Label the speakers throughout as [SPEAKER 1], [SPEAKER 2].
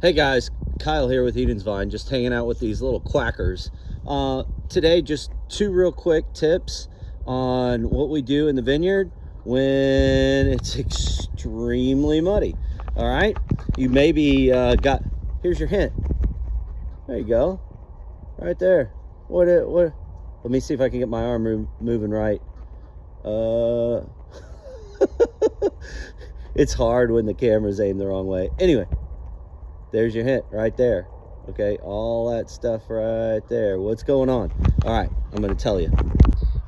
[SPEAKER 1] Hey guys, Kyle here with Eden's Vine, just hanging out with these little quackers. Today, just two real quick tips on what we do in the vineyard when it's extremely muddy. All right, you maybe here's your hint. There you go, right there. What? Let me see if I can get my arm moving right. It's hard when the camera's aimed the wrong way. Anyway. There's your hint right there. Okay, all that stuff right there. What's going on? All right, I'm going to tell you.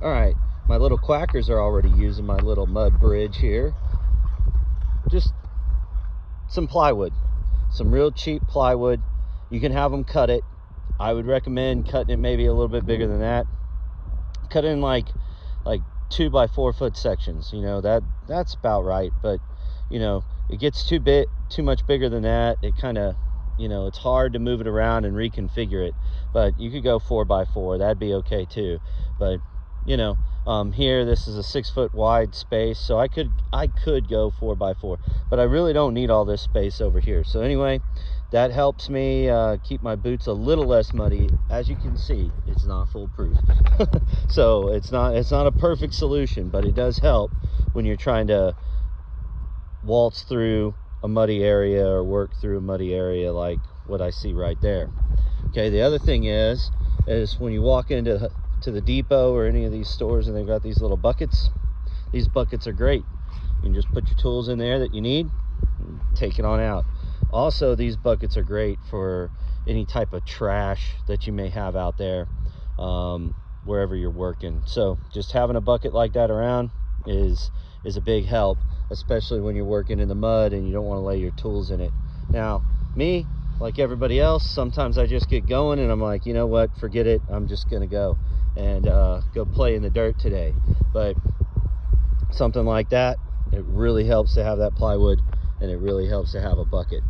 [SPEAKER 1] All right, my little quackers are already using my little mud bridge here. Just some plywood, some real cheap plywood. You can have them cut it. I would recommend cutting it maybe a little bit bigger than that. Cut it in like 2 by 4 foot sections. You know, that's about right. But you know, it gets too much bigger than that. It kind of, you know, it's hard to move it around and reconfigure it. But you could go 4 by 4. That'd be okay too. But you know, here this is a 6 foot wide space, so I could go 4 by 4. But I really don't need all this space over here. So anyway, that helps me keep my boots a little less muddy. As you can see, it's not foolproof. So it's not a perfect solution, but it does help when you're trying to waltz through a muddy area or work through a muddy area like what I see right there. Okay, the other thing is when you walk into the depot or any of these stores and they've got these little buckets, these buckets are great. You can just put your tools in there that you need and take it on out. Also, these buckets are great for any type of trash that you may have out there wherever you're working. So just having a bucket like that around is a big help, especially when you're working in the mud and you don't want to lay your tools in it. Now, me, like everybody else, sometimes I just get going and I'm like, you know what, forget it, I'm just gonna go and go play in the dirt today. But something like that, it really helps to have that plywood, and it really helps to have a bucket.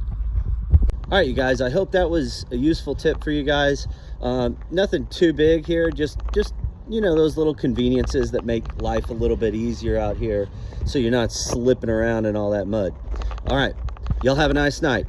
[SPEAKER 1] All right, you guys, I hope that was a useful tip for you guys. Nothing too big here, just you know, those little conveniences that make life a little bit easier out here so you're not slipping around in all that mud. All right, y'all have a nice night.